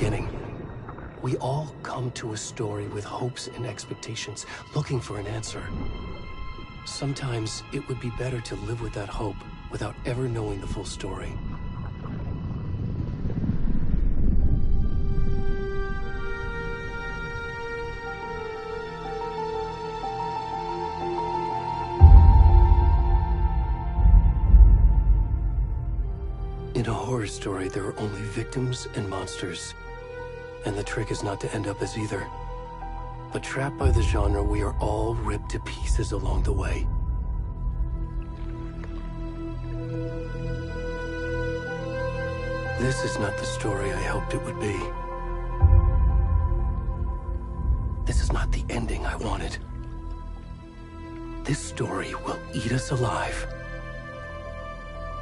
beginning. We all come to a story with hopes and expectations, looking for an answer. Sometimes it would be better to live with that hope without ever knowing the full story. In a horror story, there are only victims and monsters. And the trick is not to end up as either. But trapped by the genre, we are all ripped to pieces along the way. This is not the story I hoped it would be. This is not the ending I wanted. This story will eat us alive.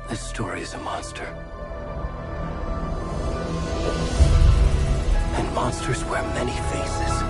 This story is a monster. And monsters wear many faces.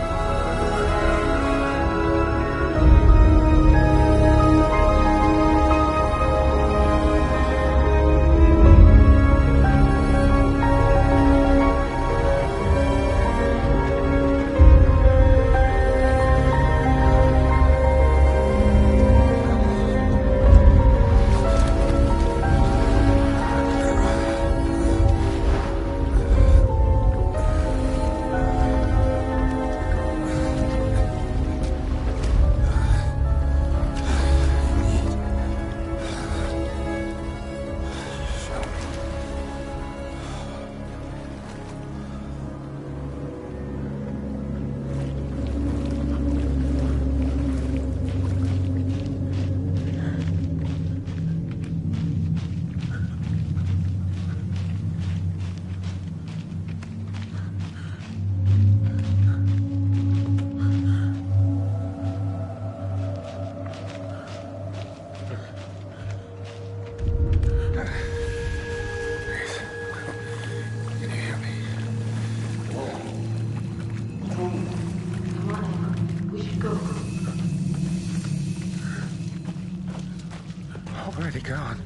Already gone.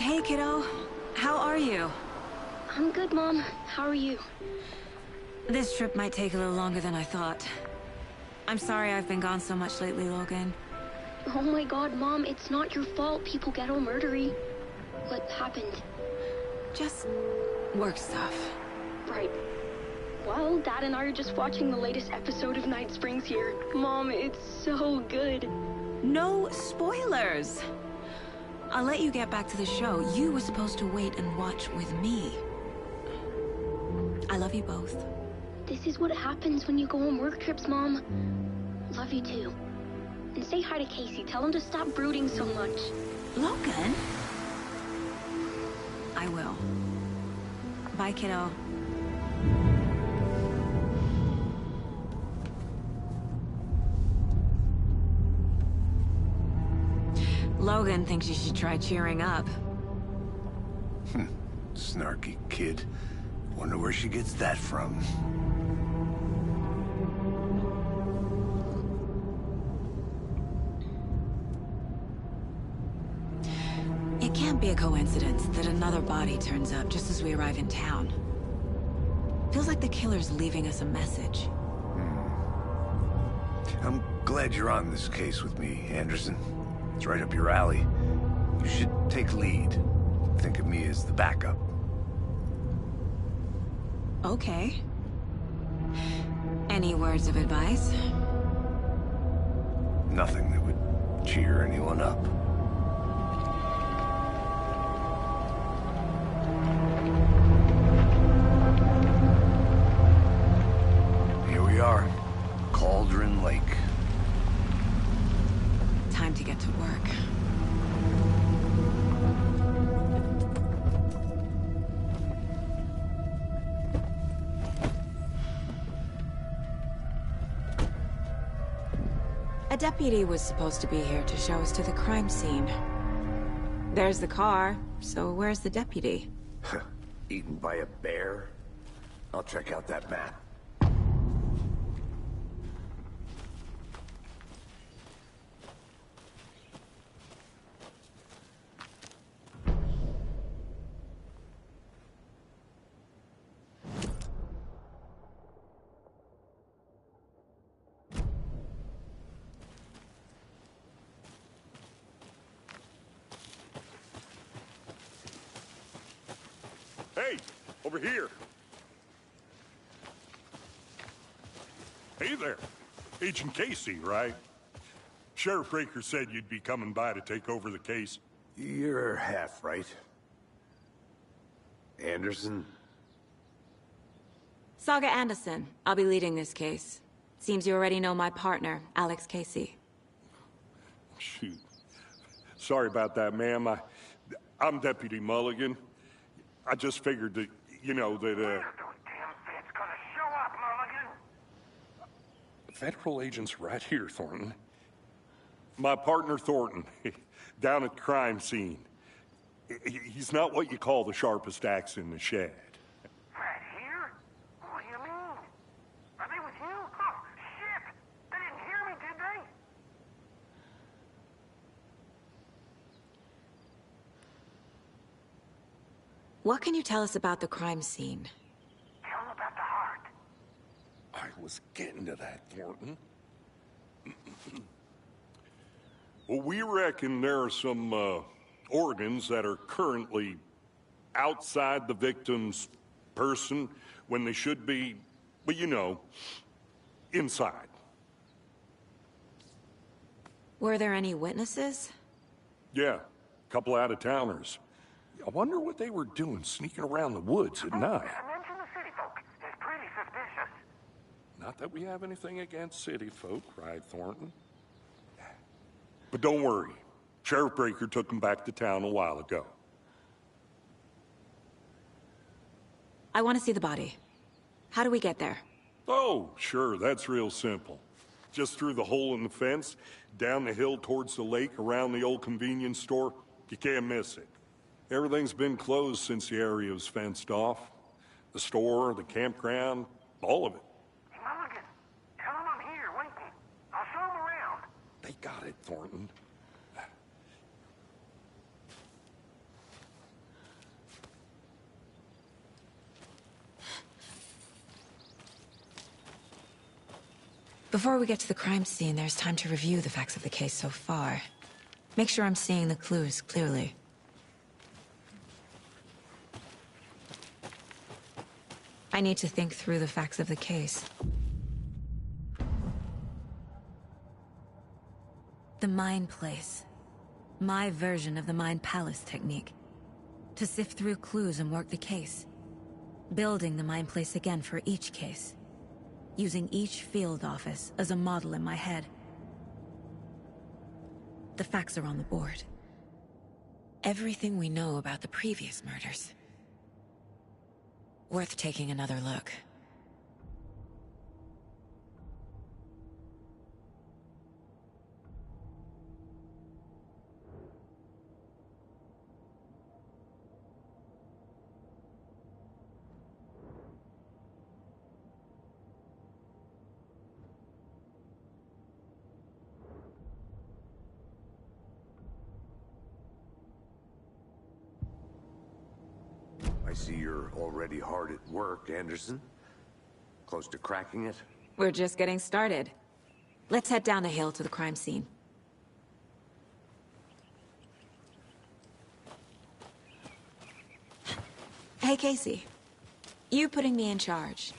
Hey, kiddo. How are you? I'm good, Mom. How are you? This trip might take a little longer than I thought. I'm sorry I've been gone so much lately, Logan. Oh my god, Mom, it's not your fault people get all murdery. What happened? Just work stuff. Right. Well, Dad and I are just watching the latest episode of Night Springs here. Mom, it's so good. No spoilers! I'll let you get back to the show. You were supposed to wait and watch with me. I love you both. This is what happens when you go on work trips, Mom. Love you too. And say hi to Casey. Tell him to stop brooding so much. Logan? I will. Bye, kiddo. Logan thinks you should try cheering up. Snarky kid. Wonder where she gets that from. It can't be a coincidence that another body turns up just as we arrive in town. Feels like the killer's leaving us a message. I'm glad you're on this case with me, Anderson. It's right up your alley. You should take lead. Think of me as the backup. Okay. Any words of advice? Nothing that would cheer anyone up. Here we are. Cauldron Lake. Time to get to work. A deputy was supposed to be here to show us to the crime scene. There's the car, so where's the deputy? Eaten by a bear? I'll check out that map. Hey, over here. Hey there. Agent Casey, right? Sheriff Breaker said you'd be coming by to take over the case. You're half right. Anderson? Saga Anderson. I'll be leading this case. Seems you already know my partner, Alex Casey. Shoot. Sorry about that, ma'am. I'm Deputy Mulligan. I just figured that, you know, that, Those damn feds gonna show up, Mulligan. Federal agent's right here, Thornton. My partner, Thornton, down at the crime scene. He's not what you call the sharpest axe in the shed. Right here? What do you mean? Are they with you? Oh, shit! They didn't hear me, did they? What can you tell us about the crime scene? Tell them about the heart. I was getting to that, Thornton. Well, we reckon there are some organs that are currently outside the victim's person when they should be, well, you know, inside. Were there any witnesses? Yeah, a couple out-of-towners. I wonder what they were doing sneaking around the woods at night. Mention the city folk. It's pretty suspicious. Not that we have anything against city folk, cried Thornton. But don't worry. Sheriff Breaker took them back to town a while ago. I want to see the body. How do we get there? Oh, sure, that's real simple. Just through the hole in the fence, down the hill towards the lake, around the old convenience store. You can't miss it. Everything's been closed since the area was fenced off. The store, the campground, all of it. Hey, Mulligan, tell them I'm here, waiting. I'll show them around. They got it, Thornton. Before we get to the crime scene, there's time to review the facts of the case so far. Make sure I'm seeing the clues clearly. I need to think through the facts of the case. The Mind Place. My version of the Mind Palace technique. To sift through clues and work the case. Building the Mind Place again for each case. Using each field office as a model in my head. The facts are on the board. Everything we know about the previous murders. Worth taking another look. I see you're already hard at work, Anderson. Close to cracking it? We're just getting started. Let's head down the hill to the crime scene. Hey, Casey. You putting me in charge.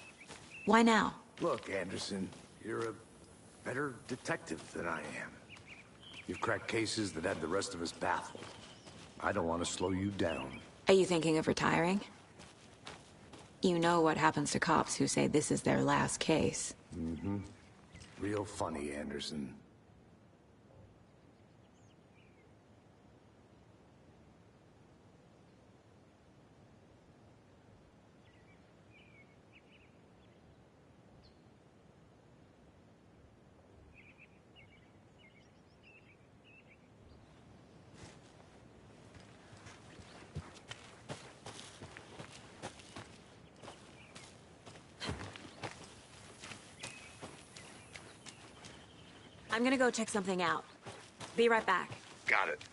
Why now? Look, Anderson, you're a better detective than I am. You've cracked cases that had the rest of us baffled. I don't want to slow you down. Are you thinking of retiring? You know what happens to cops who say this is their last case. Mm-hmm. Real funny, Anderson. I'm gonna go check something out. Be right back. Got it.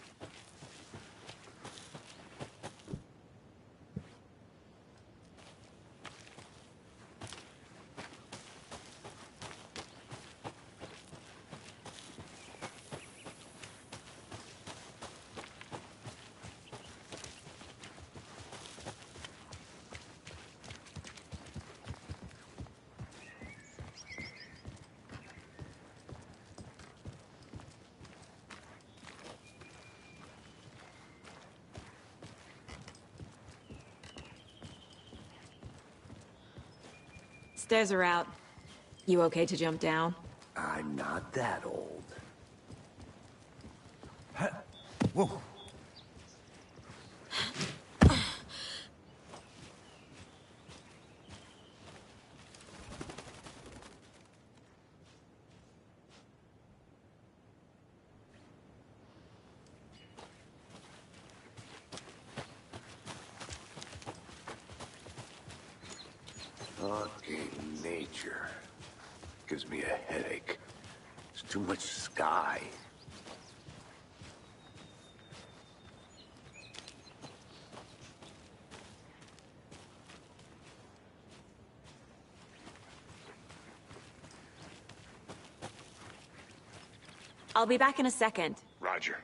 Stairs are out. You okay to jump down? I'm not that old. Whoa. Fucking nature. Gives me a headache. There's too much sky. I'll be back in a second. Roger.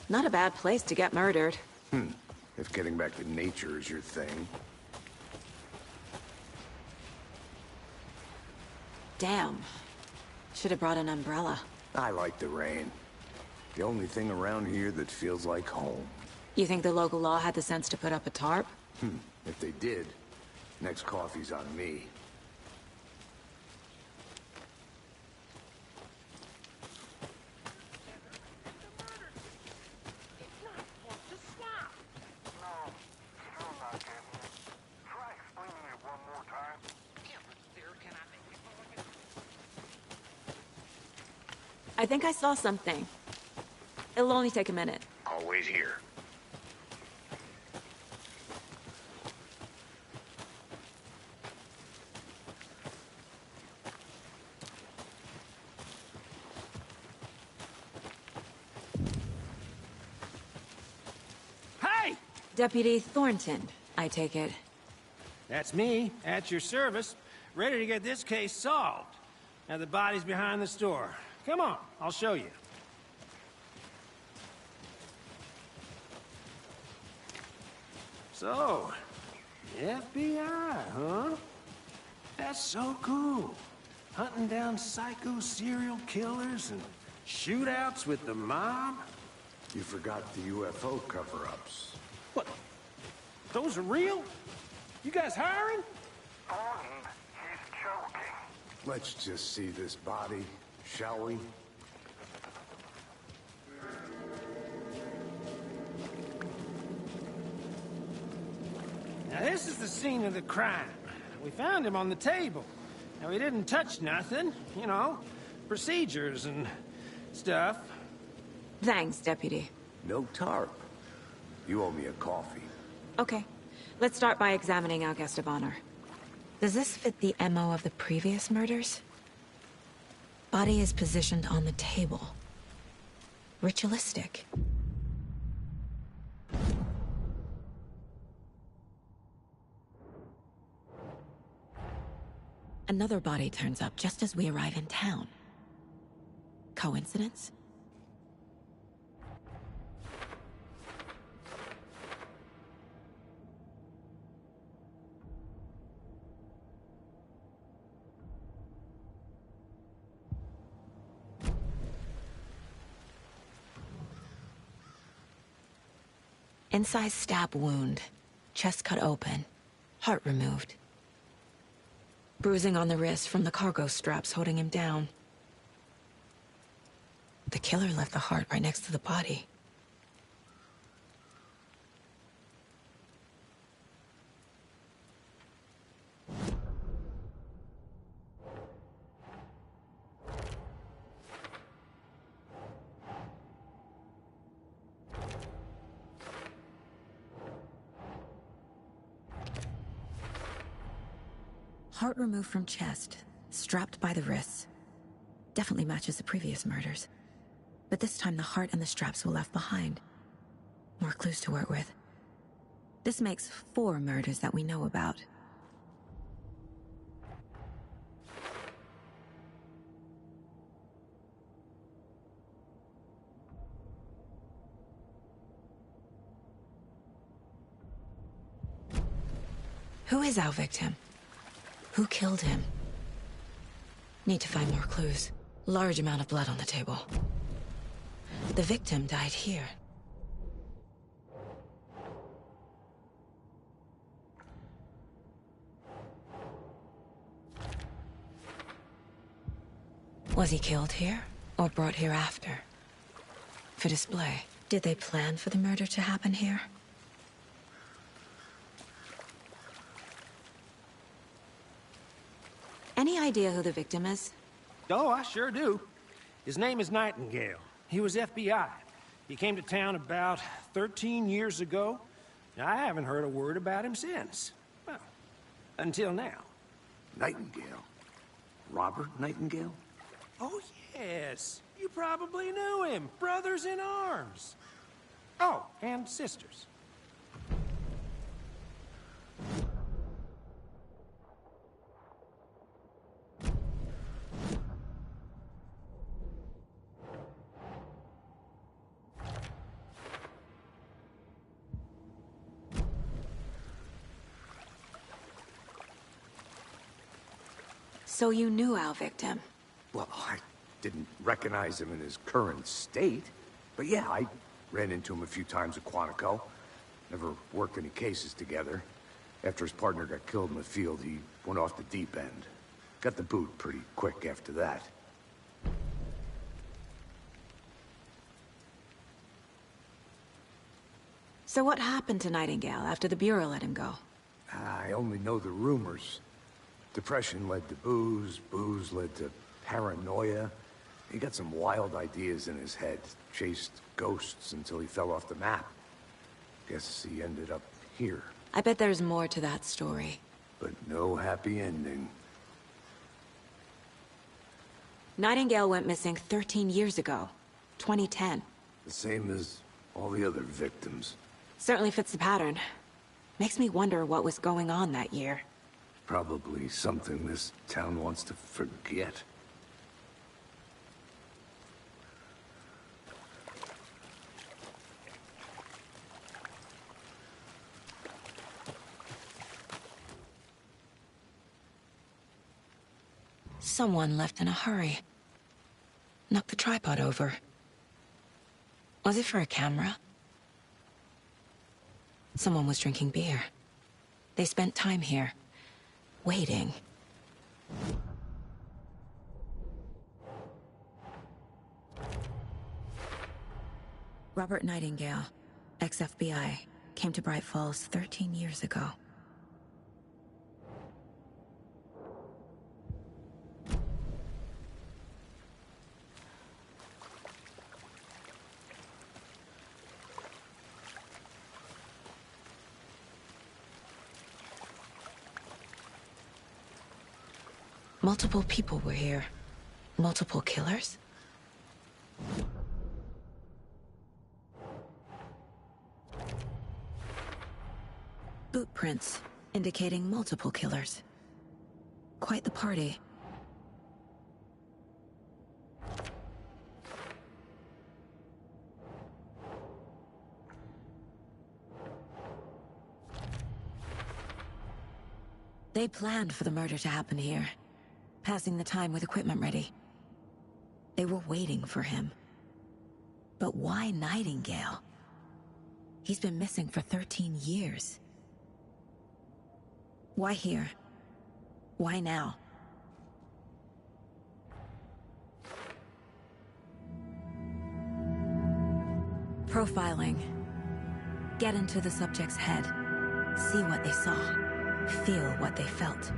Not a bad place to get murdered. If getting back to nature is your thing. Damn. Should have brought an umbrella. I like the rain. The only thing around here that feels like home. You think the local law had the sense to put up a tarp? If they did, next coffee's on me. I think I saw something. It'll only take a minute. I'll wait. Wait here. Hey! Deputy Thornton, I take it. That's me, at your service, ready to get this case solved. Now the body's behind the store. Come on, I'll show you. So, FBI, huh? That's so cool. Hunting down psycho serial killers and shootouts with the mob? You forgot the UFO cover-ups. What? Those are real? You guys hiring? Thornton, he's joking. Let's just see this body, shall we? Now this is the scene of the crime. We found him on the table. Now he didn't touch nothing, you know, procedures and stuff. Thanks, Deputy. No tarp. You owe me a coffee. Okay, let's start by examining our guest of honor. Does this fit the MO of the previous murders? Body is positioned on the table. Ritualistic. Another body turns up just as we arrive in town. Coincidence? Incised stab wound, chest cut open, heart removed. Bruising on the wrist from the cargo straps holding him down. The killer left the heart right next to the body. Heart removed from chest, strapped by the wrists. Definitely matches the previous murders. But this time the heart and the straps were left behind. More clues to work with. This makes 4 murders that we know about. Who is our victim? Who killed him? Need to find more clues. Large amount of blood on the table. The victim died here. Was he killed here, or brought here after? For display. Did they plan for the murder to happen here? Any idea who the victim is? Oh, I sure do. His name is Nightingale. He was FBI. He came to town about 13 years ago. I haven't heard a word about him since. Well, until now. Nightingale? Robert Nightingale? Oh, yes. You probably knew him. Brothers in arms. Oh, and sisters. So you knew our victim? Well, I didn't recognize him in his current state. But yeah, I ran into him a few times at Quantico. Never worked any cases together. After his partner got killed in the field, he went off the deep end. Got the boot pretty quick after that. So what happened to Nightingale after the Bureau let him go? I only know the rumors. Depression led to booze, booze led to paranoia. He got some wild ideas in his head. chased ghosts until he fell off the map. Guess he ended up here. I bet there's more to that story. But no happy ending. Nightingale went missing 13 years ago. 2010. The same as all the other victims. Certainly fits the pattern. Makes me wonder what was going on that year. Probably something this town wants to forget. Someone left in a hurry. Knocked the tripod over. Was it for a camera? Someone was drinking beer. They spent time here, waiting. Robert Nightingale, ex-FBI, came to Bright Falls 13 years ago. Multiple people were here. Multiple killers? Boot prints, indicating multiple killers. Quite the party. They planned for the murder to happen here. Passing the time with equipment ready. They were waiting for him. But why Nightingale? He's been missing for 13 years. Why here? Why now? Profiling. Get into the subject's head. See what they saw. Feel what they felt.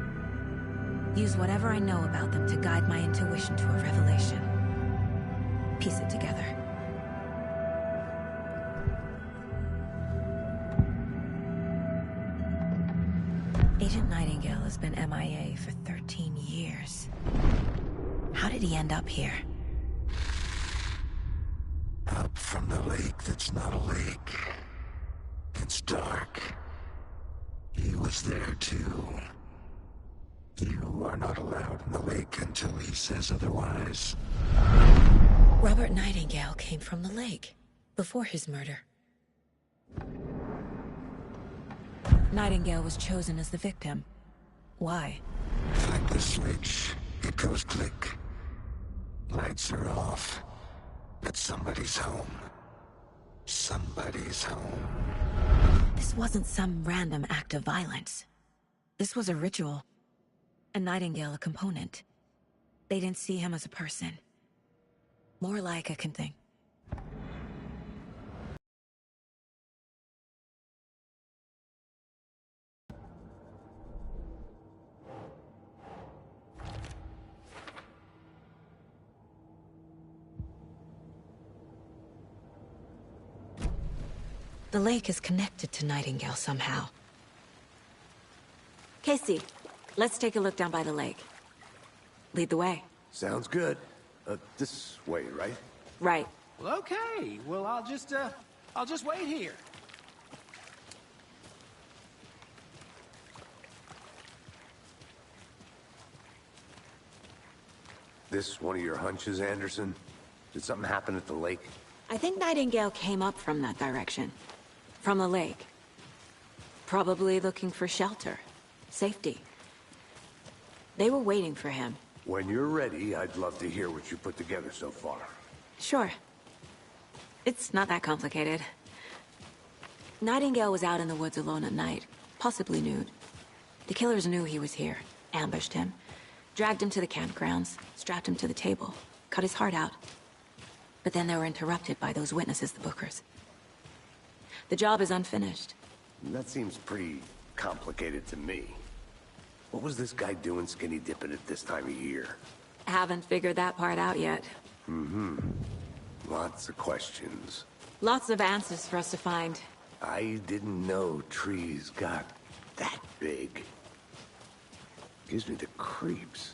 Use whatever I know about them to guide my intuition to a revelation. Piece it together. Agent Nightingale has been MIA for 13 years. How did he end up here? Up from the lake that's not a lake. It's dark. He was there too. You are not allowed in the lake until he says otherwise. Robert Nightingale came from the lake, before his murder. Nightingale was chosen as the victim. Why? Flick the switch, it goes click. Lights are off, but somebody's home. Somebody's home. This wasn't some random act of violence. This was a ritual. And Nightingale a component. They didn't see him as a person. More like a thing. The lake is connected to Nightingale somehow. Casey, let's take a look down by the lake. Lead the way. Sounds good. This way, right? Right. Well, okay. Well, I'll just wait here. This one of your hunches, Anderson? Did something happen at the lake? I think Nightingale came up from that direction. From the lake. Probably looking for shelter. Safety. They were waiting for him. When you're ready, I'd love to hear what you put together so far. Sure. It's not that complicated. Nightingale was out in the woods alone at night, possibly nude. The killers knew he was here, ambushed him, dragged him to the campgrounds, strapped him to the table, cut his heart out. But then they were interrupted by those witnesses, the Bookers. The job is unfinished. That seems pretty complicated to me. What was this guy doing skinny dipping at this time of year? Haven't figured that part out yet. Lots of questions. Lots of answers for us to find. I didn't know trees got that big. Gives me the creeps.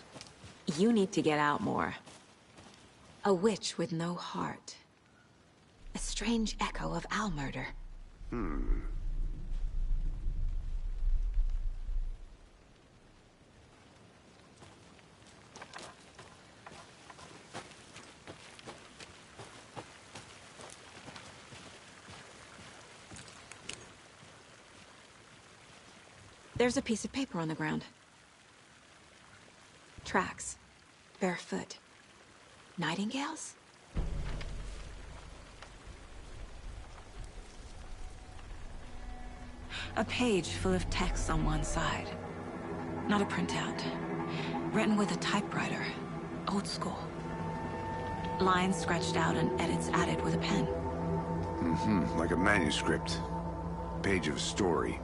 You need to get out more. A witch with no heart. A strange echo of owl murder. There's a piece of paper on the ground. Tracks. Barefoot. Nightingales? A page full of text on one side. Not a printout. Written with a typewriter. Old school. Lines scratched out and edits added with a pen. Like a manuscript. Page of a story.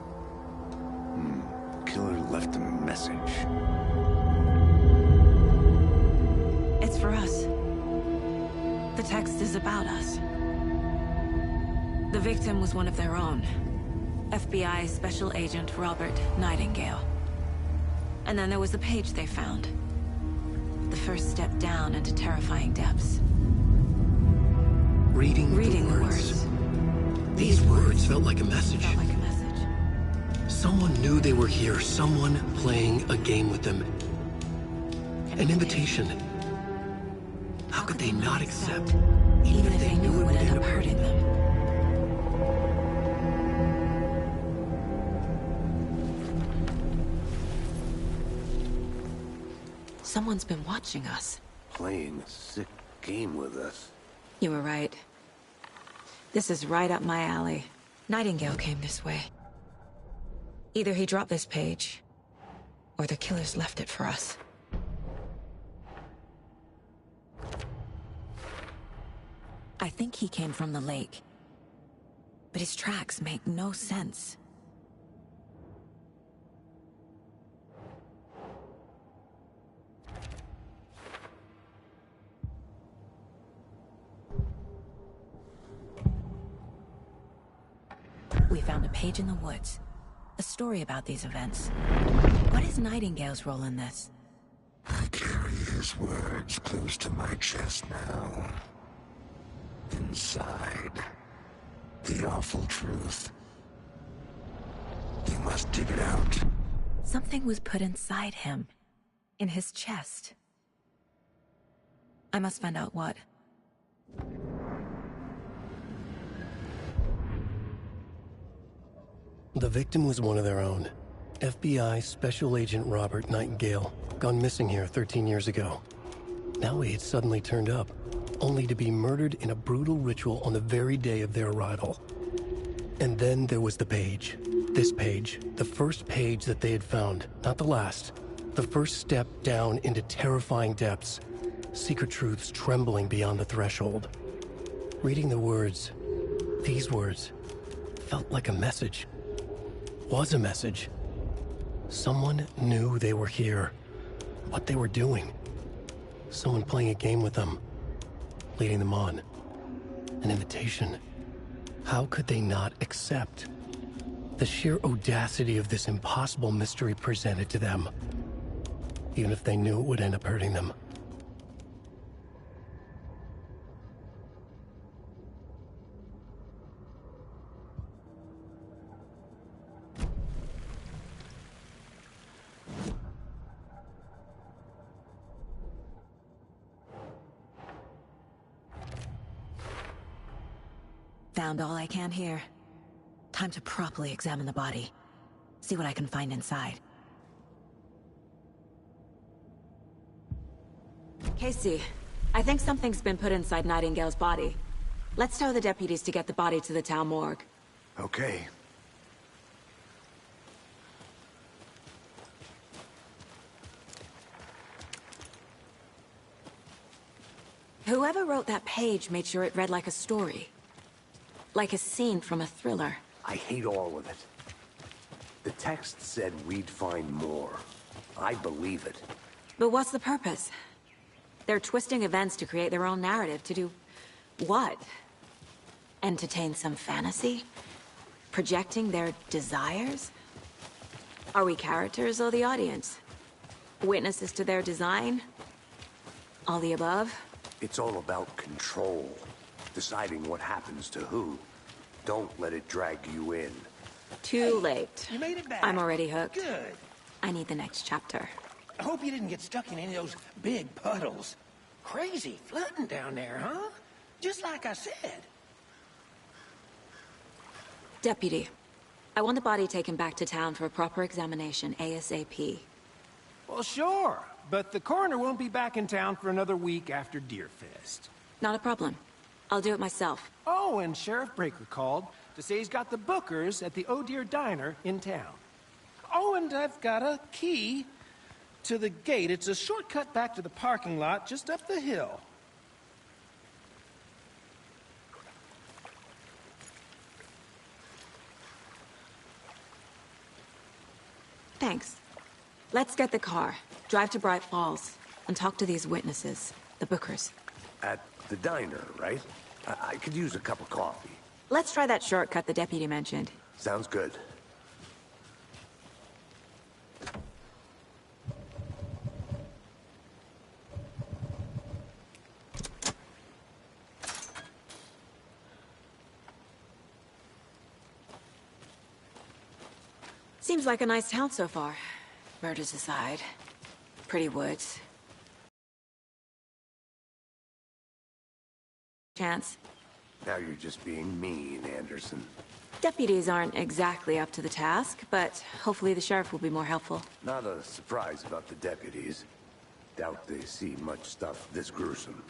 Killer left a message. It's for us. The text is about us. The victim was one of their own. FBI Special Agent Robert Nightingale. And then there was the page they found. The first step down into terrifying depths. Reading the words. These words felt like a message. Felt like a message. Someone knew they were here, someone playing a game with them. An invitation. How could they not accept, Even if they knew it would end up hurting them. Someone's been watching us. Playing a sick game with us. You were right. This is right up my alley. Nightingale came this way. Either he dropped this page, or the killers left it for us. I think he came from the lake. But his tracks make no sense. We found a page in the woods. A story about these events. What is Nightingale's role in this? I carry his words close to my chest now. Inside, the awful truth. You must dig it out. Something was put inside him. In his chest. I must find out what. The victim was one of their own. FBI Special Agent Robert Nightingale, gone missing here 13 years ago. Now he had suddenly turned up, only to be murdered in a brutal ritual on the very day of their arrival. And then there was the page. This page, the first page that they had found, not the last. The first step down into terrifying depths, secret truths trembling beyond the threshold. Reading the words, these words, felt like a message. Was a message. Someone knew they were here, what they were doing. Someone playing a game with them, leading them on. An invitation. How could they not accept? The sheer audacity of this impossible mystery presented to them, even if they knew it would end up hurting them. Found all I can here. Time to properly examine the body. See what I can find inside. Casey, I think something's been put inside Nightingale's body. Let's tell the deputies to get the body to the town morgue. Okay. Whoever wrote that page made sure it read like a story. Like a scene from a thriller. I hate all of it. The text said we'd find more. I believe it. But what's the purpose? They're twisting events to create their own narrative, to do What? Entertain some fantasy? Projecting their desires? Are we characters or the audience? Witnesses to their design? All the above? It's all about control. Deciding what happens to who. Don't let it drag you in. Too late. You made it back. I'm already hooked. Good. I need the next chapter. I hope you didn't get stuck in any of those big puddles. Crazy flooding down there, huh? Just like I said. Deputy, I want the body taken back to town for a proper examination, ASAP. Well, sure. But the coroner won't be back in town for another week after Deerfest. Not a problem. I'll do it myself. Oh, and Sheriff Breaker called to say he's got the Bookers at the Oh Deer Diner in town. Oh, and I've got a key to the gate. It's a shortcut back to the parking lot just up the hill. Thanks. Let's get the car, drive to Bright Falls, and talk to these witnesses, the Bookers. At the diner, right? I could use a cup of coffee. Let's try that shortcut the deputy mentioned. Sounds good. Seems like a nice town so far. Murders aside. Pretty woods. Chance. Now you're just being mean, Anderson. Deputies aren't exactly up to the task, but hopefully the sheriff will be more helpful. Not a surprise about the deputies. Doubt they see much stuff this gruesome.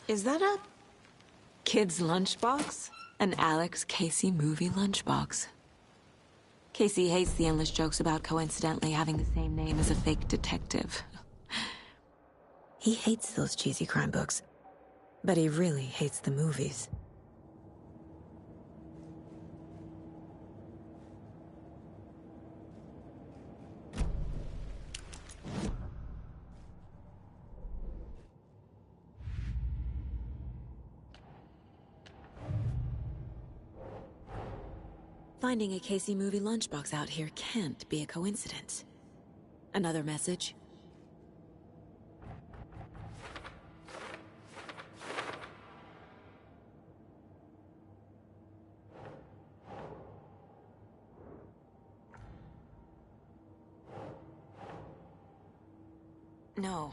Is that a kid's lunchbox? An Alex Casey movie lunchbox. Casey hates the endless jokes about coincidentally having the same name as a fake detective. He hates those cheesy crime books, but he really hates the movies. Finding a Casey movie lunchbox out here can't be a coincidence. Another message? No.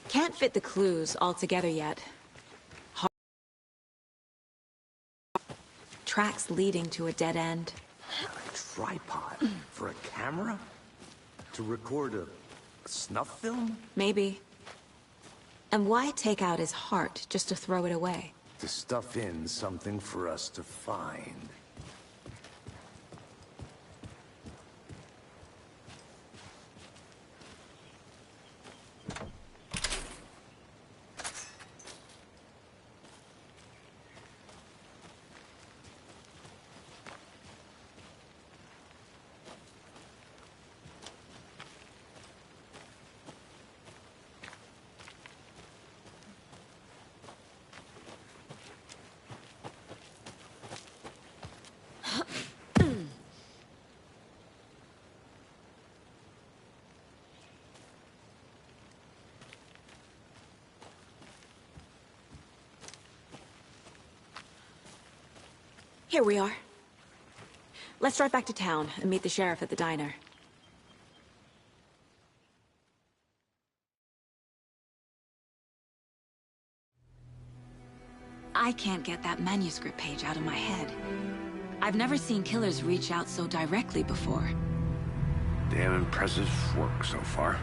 Can't fit the clues all together yet. Tracks leading to a dead end. A tripod? For a camera? To record a snuff film? Maybe. And why take out his heart just to throw it away? To stuff in something for us to find. Here we are. Let's drive back to town and meet the sheriff at the diner. I can't get that manuscript page out of my head. I've never seen killers reach out so directly before. Damn impressive work so far.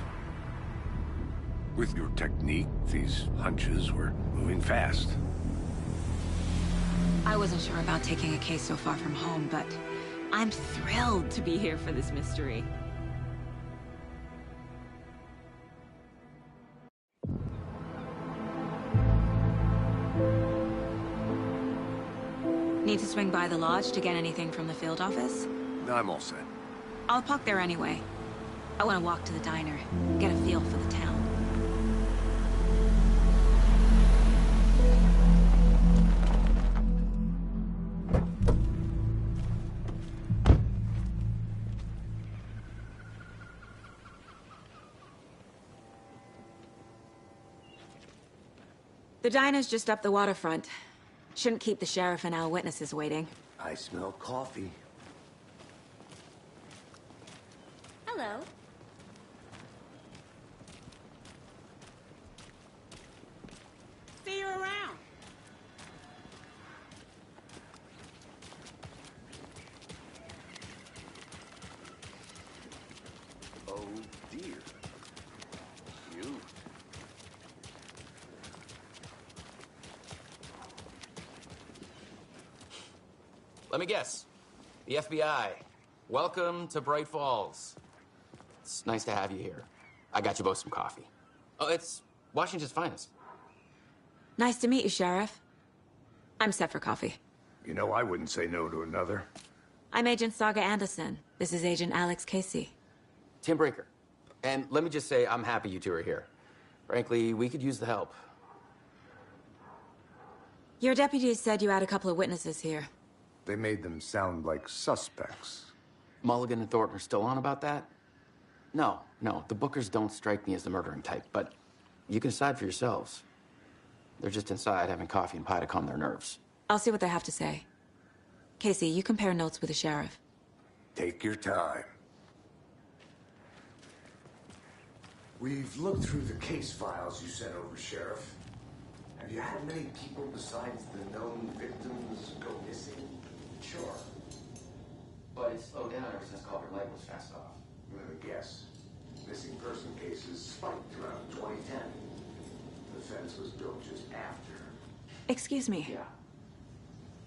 With your technique, these hunches were moving fast. I wasn't sure about taking a case so far from home, but I'm thrilled to be here for this mystery. Need to swing by the lodge to get anything from the field office? I'm all set. I'll park there anyway. I want to walk to the diner, get a feel for the town. The diner's just up the waterfront. Shouldn't keep the sheriff and our witnesses waiting. I smell coffee. Hello. See you around. Oh dear. You. Let me guess. The FBI. Welcome to Bright Falls. It's nice to have you here. I got you both some coffee. Oh, it's Washington's finest. Nice to meet you, Sheriff. I'm set for coffee. You know, I wouldn't say no to another. I'm Agent Saga Anderson. This is Agent Alex Casey. Tim Brinker. And let me just say, I'm happy you two are here. Frankly, we could use the help. Your deputies said you had a couple of witnesses here. They made them sound like suspects. Mulligan and Thornton are still on about that? No, the Bookers don't strike me as the murdering type, but you can decide for yourselves. They're just inside having coffee and pie to calm their nerves. I'll see what they have to say. Casey, you compare notes with the sheriff. Take your time. We've looked through the case files you sent over, Sheriff. Have you had many people besides the known victims go missing? Sure. But it's slowed down ever since Culver Lake was fast off. Let me guess. Missing person cases spiked around 2010. The fence was built just after. Excuse me. Yeah.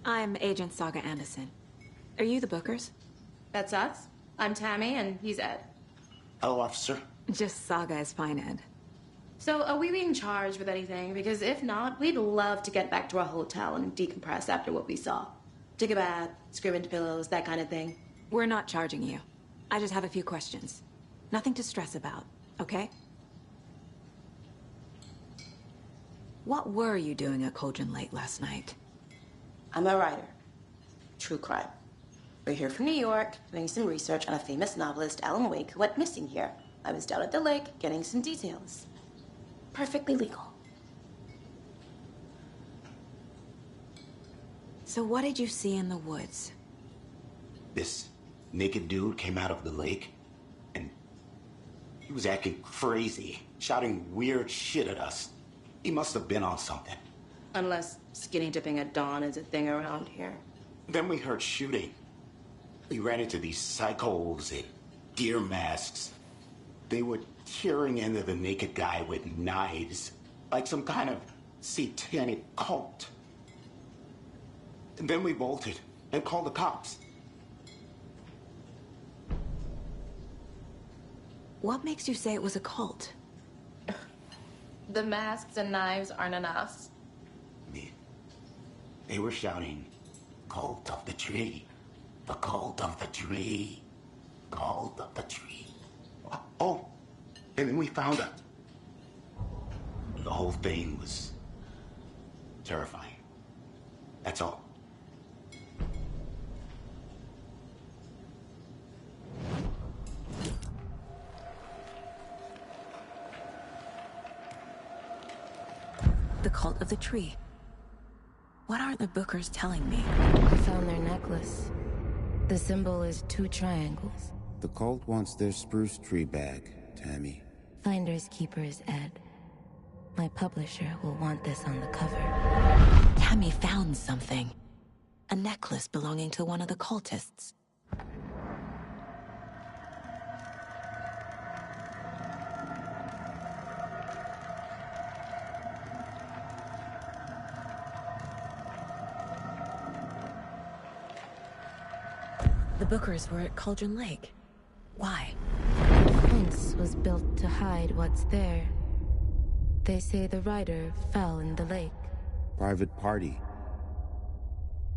I'm Agent Saga Anderson. Are you the Bookers? That's us. I'm Tammy, and he's Ed. Hello, officer. Just Saga is fine, Ed. So, are we being charged with anything? Because if not, we'd love to get back to our hotel and decompress after what we saw. Take a bath, scream into pillows, that kind of thing. We're not charging you. I just have a few questions. Nothing to stress about, okay? What were you doing at Cauldron Lake last night? I'm a writer. True crime. We're here from New York, doing some research on a famous novelist, Alan Wake, who went missing here. I was down at the lake, getting some details. Perfectly legal. So what did you see in the woods? This naked dude came out of the lake, and he was acting crazy, shouting weird shit at us. He must have been on something. Unless skinny dipping at dawn is a thing around here. Then we heard shooting. We ran into these psychos in deer masks. They were tearing into the naked guy with knives, like some kind of satanic cult. And then we bolted and called the cops. What makes you say it was a cult? The masks and knives aren't enough. They were shouting, "Cult of the tree, the cult of the tree, cult of the tree." Oh, and then we found it. The whole thing was terrifying. That's all. The cult of the tree. What are the Bookers telling me? I found their necklace. The symbol is 2 triangles. The cult wants their spruce tree back, Tammy. Finders keepers, Ed. My publisher will want this on the cover. Tammy found something. A necklace belonging to one of the cultists. The Bookers were at Cauldron Lake. Why? The fence was built to hide what's there. They say the rider fell in the lake. Private party.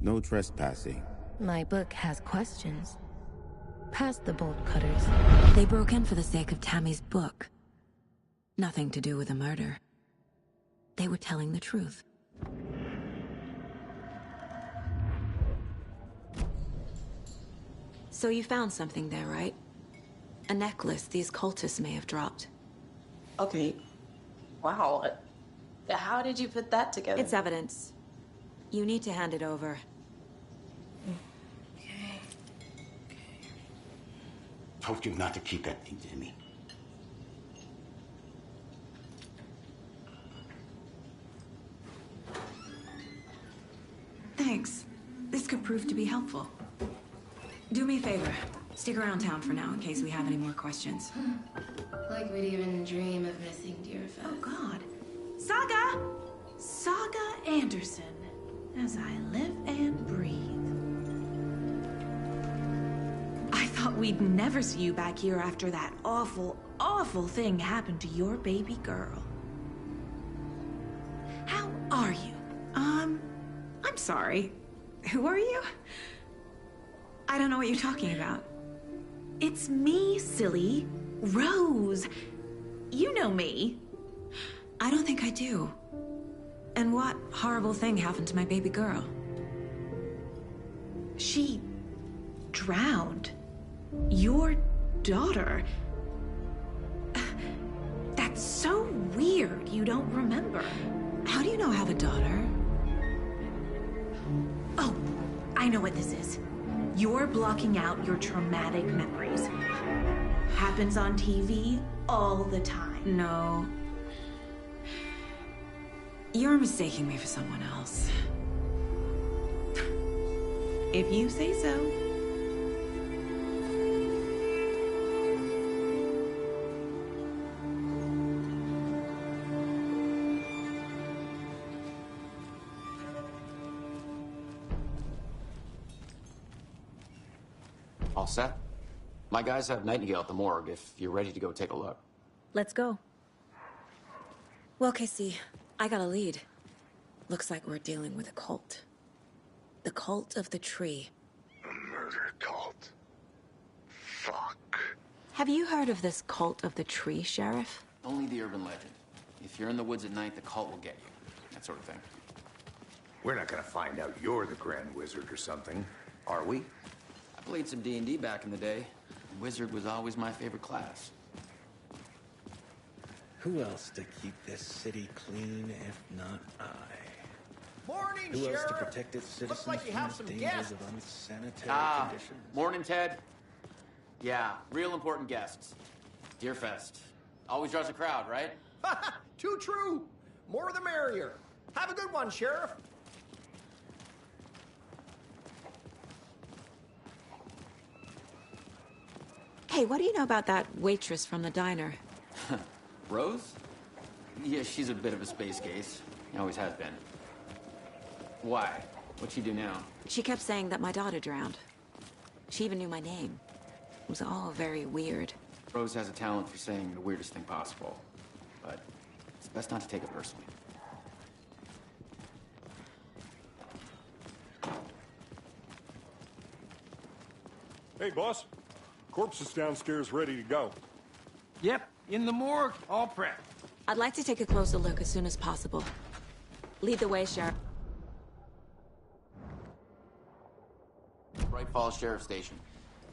No trespassing. My book has questions. Past the bolt cutters. They broke in for the sake of Tammy's book. Nothing to do with the murder. They were telling the truth. So you found something there, right? A necklace these cultists may have dropped. Okay. Wow. How did you put that together? It's evidence. You need to hand it over. Told you not to keep that thing to me. Thanks. This could prove to be helpful. Do me a favor. Stick around town for now in case we have any more questions. Like we'd even dream of missing Deerfest. Oh, God. Saga! Saga Anderson. As I live and breathe. I thought we'd never see you back here after that awful, awful thing happened to your baby girl. How are you? I'm sorry. Who are you? I don't know what you're talking about. It's me, silly. Rose. You know me. I don't think I do. And what horrible thing happened to my baby girl? She drowned. Your daughter. That's so weird you don't remember. How do you know I have a daughter? Oh, I know what this is. You're blocking out your traumatic memories. Happens on TV all the time. No. You're mistaking me for someone else. If you say so. All set? My guys have Nightingale at the morgue if you're ready to go take a look. Let's go. Well, Casey, I got a lead. Looks like we're dealing with a cult. The cult of the tree. A murder cult. Fuck. Have you heard of this cult of the tree, Sheriff? Only the urban legend. If you're in the woods at night, the cult will get you. That sort of thing. We're not gonna find out you're the Grand Wizard or something, are we? I played some D&D back in the day. Wizard was always my favorite class. Who else to keep this city clean if not I? Morning, Who else to Sheriff. protect its citizens Looks like you have from some the dangers guests. of unsanitary conditions? Morning, Ted. Yeah, real important guests. Deerfest. Always draws a crowd, right? Too true. More the merrier. Have a good one, Sheriff. Hey, what do you know about that waitress from the diner? Rose? Yeah, she's a bit of a space case. Always has been. Why? What'd she do now? She kept saying that my daughter drowned. She even knew my name. It was all very weird. Rose has a talent for saying the weirdest thing possible. But it's best not to take it personally. Hey, boss. Corpse is downstairs ready to go. Yep, in the morgue, all prepped. I'd like to take a closer look as soon as possible. Lead the way, Sheriff. Bright Falls Sheriff Station.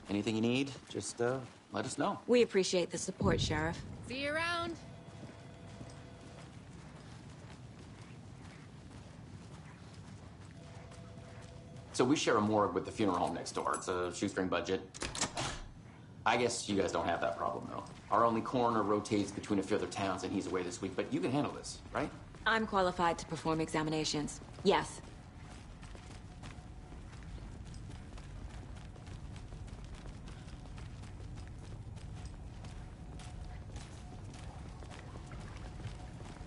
Anything you need, just let us know. We appreciate the support, Sheriff. See you around. So we share a morgue with the funeral home next door. It's a shoestring budget. I guess you guys don't have that problem, though. Our only coroner rotates between a few other towns, and he's away this week, but you can handle this, right? I'm qualified to perform examinations. Yes.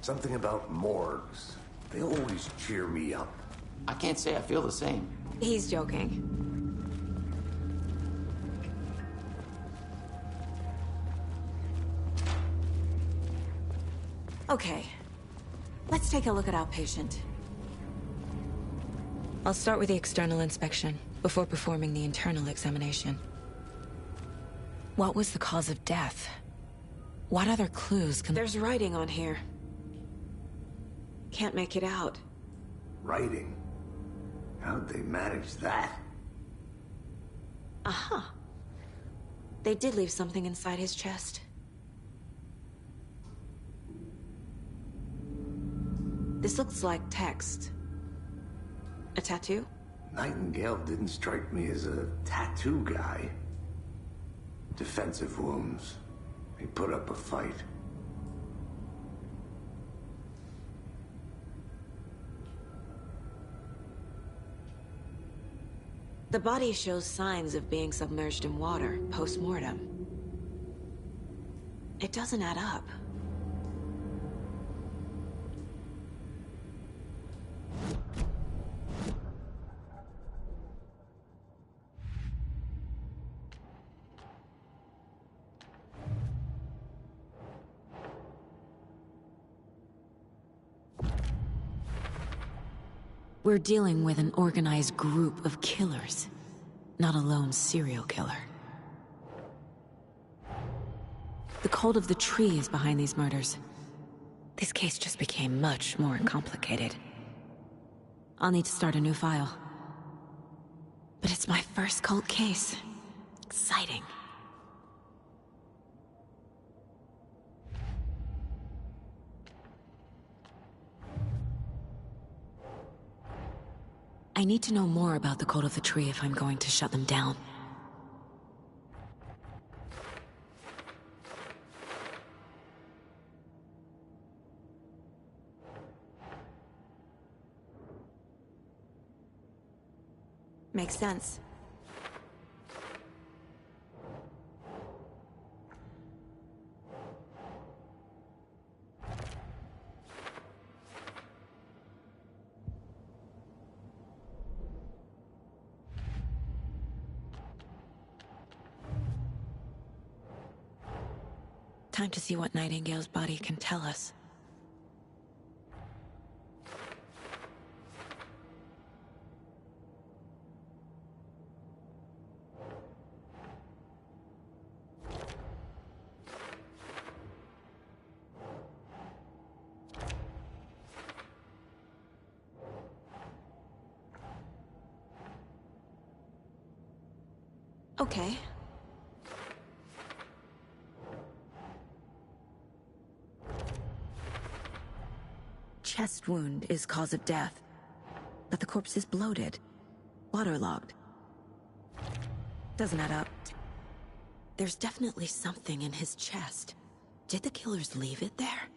Something about morgues. They always cheer me up. I can't say I feel the same. He's joking. Okay. Let's take a look at our patient. I'll start with the external inspection before performing the internal examination. What was the cause of death? What other clues can... There's writing on here. Can't make it out. Writing? How'd they manage that? Aha. They did leave something inside his chest. This looks like text. A tattoo? Nightingale didn't strike me as a tattoo guy. Defensive wounds. He put up a fight. The body shows signs of being submerged in water, post-mortem. It doesn't add up. We're dealing with an organized group of killers, not a lone serial killer. The cult of the tree is behind these murders. This case just became much more complicated. I'll need to start a new file. But it's my first cult case. Exciting. I need to know more about the Cult of the Tree if I'm going to shut them down. Makes sense. Time to see what Nightingale's body can tell us. Okay. Chest wound is cause of death, but the corpse is bloated, waterlogged. Doesn't add up. There's definitely something in his chest. Did the killers leave it there?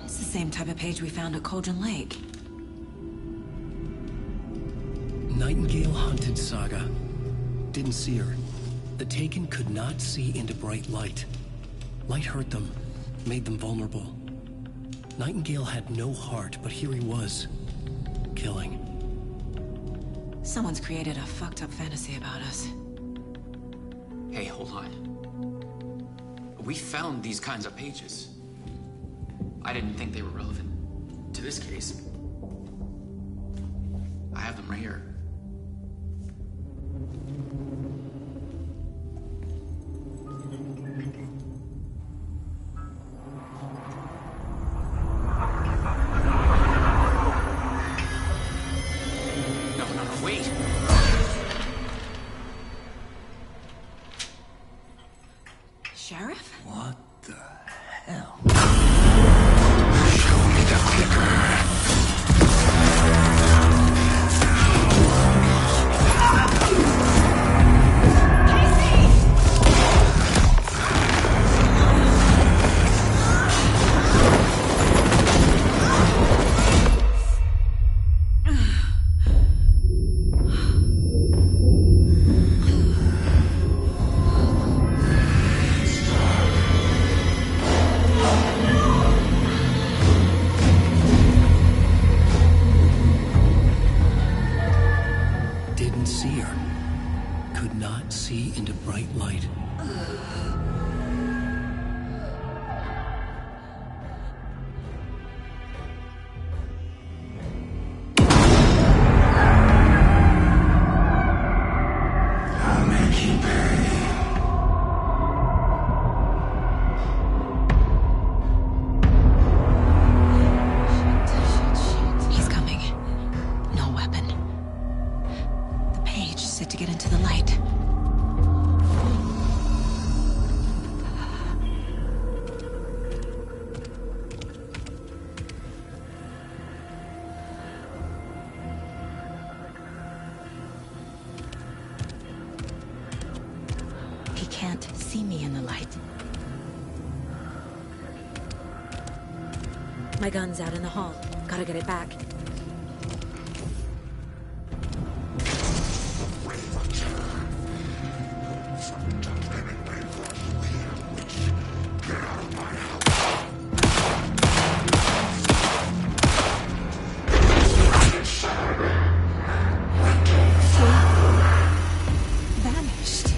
Same type of page we found at Cauldron Lake. Nightingale hunted Saga. Didn't see her. The Taken could not see into bright light. Light hurt them, made them vulnerable. Nightingale had no heart, but here he was, killing. Someone's created a fucked up fantasy about us. Hey, hold on. We found these kinds of pages. I didn't think they were relevant to this case. I have them right here. Sheriff? What the hell? Show me the clicker. Didn't see her. Could not see into bright light. I'll make you pay. He's coming. No weapon. The page said to get into the light. He can't see me in the light. My gun's out in the hall. Gotta get it back. Vanished.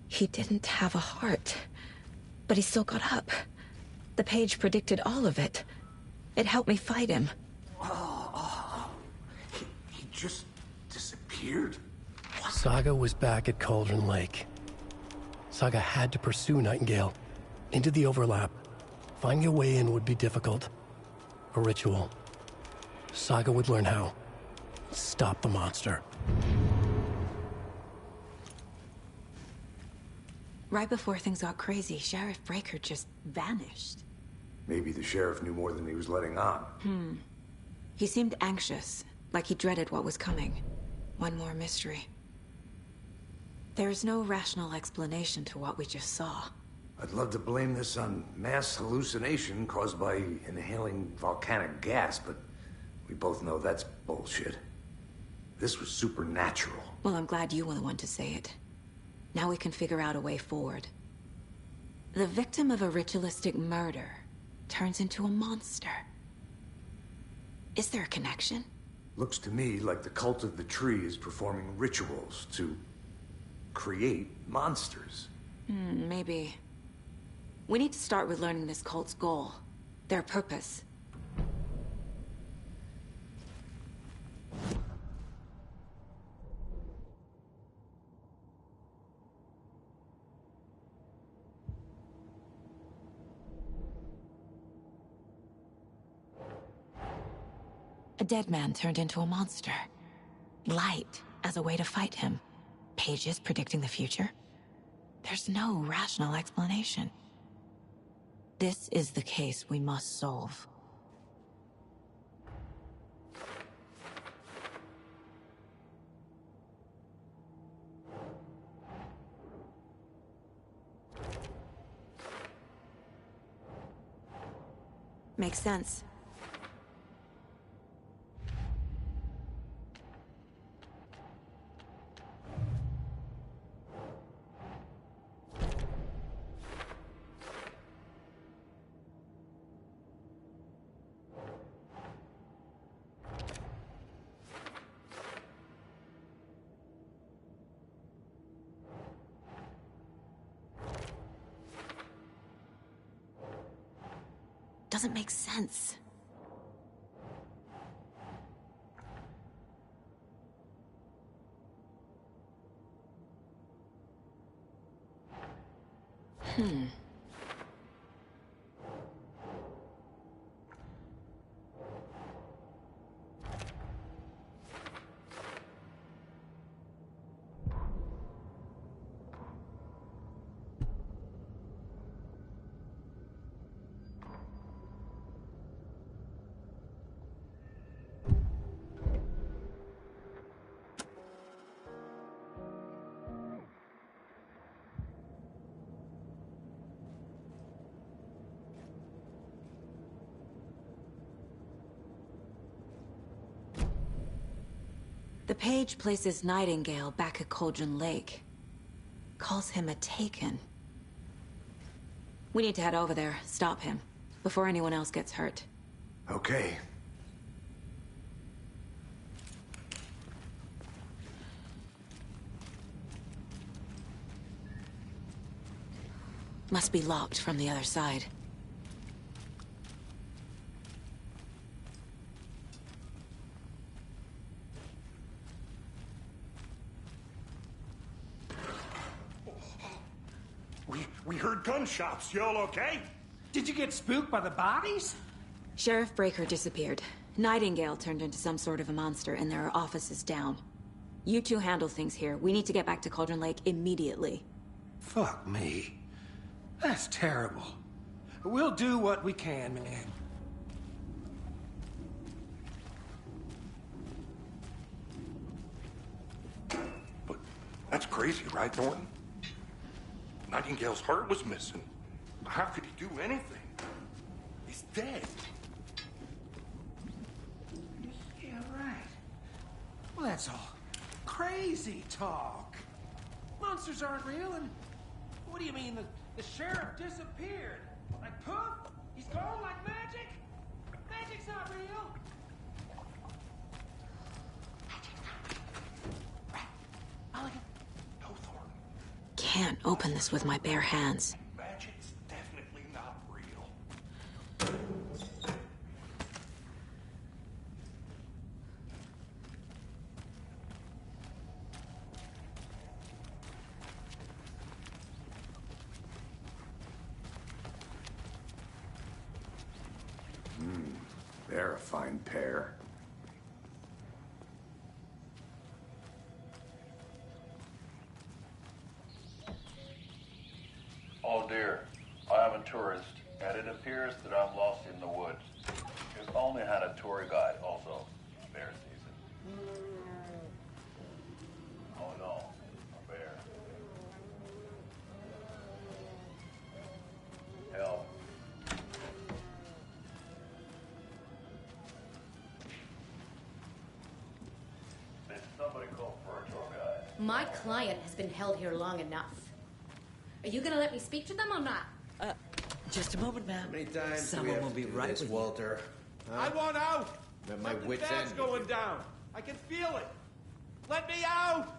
He didn't have a heart, but he still got up. The page predicted all of it. It helped me fight him. He just disappeared? Saga was back at Cauldron Lake. Saga had to pursue Nightingale. Into the overlap. Finding a way in would be difficult. A ritual. Saga would learn how. Stop the monster. Right before things got crazy, Sheriff Breaker just vanished. Maybe the sheriff knew more than he was letting on. He seemed anxious, like he dreaded what was coming. One more mystery. There's no rational explanation to what we just saw. I'd love to blame this on mass hallucination caused by inhaling volcanic gas, but we both know that's bullshit. This was supernatural. Well, I'm glad you were the one to say it. Now we can figure out a way forward. The victim of a ritualistic murder turns into a monster. Is there a connection? Looks to me like the cult of the tree is performing rituals to create monsters. Maybe. We need to start with learning this cult's goal. Their purpose. A dead man turned into a monster. Light as a way to fight him. Pages predicting the future. There's no rational explanation. This is the case we must solve. Makes sense. Doesn't make sense. The page places Nightingale back at Cauldron Lake. Calls him a Taken. We need to head over there, stop him, before anyone else gets hurt. Okay. Must be locked from the other side. We heard gunshots. Y'all okay? Did you get spooked by the bodies? Sheriff Breaker disappeared. Nightingale turned into some sort of a monster, and there are offices down. You two handle things here. We need to get back to Cauldron Lake immediately. Fuck me. That's terrible. We'll do what we can, man. But that's crazy, right, Thornton? Nightingale's heart was missing. How could he do anything? He's dead. Yeah, right. Well, that's all crazy talk. Monsters aren't real, and what do you mean the sheriff disappeared? Like poof? He's gone like magic? Magic's not real. Can't open this with my bare hands. Magic's definitely not real. They're a fine pair. Oh dear, I am a tourist, and it appears that I'm lost in the woods. We've only had a tour guide, also bear season. Oh no, a bear. Help. Did somebody call for a tour guide? My client has been held here long enough. Are you gonna let me speak to them or not? Just a moment, ma'am. How many times Someone will be right this, with Walter? Huh? I want out. At my Something wit's bad's end. going down. I can feel it. Let me out.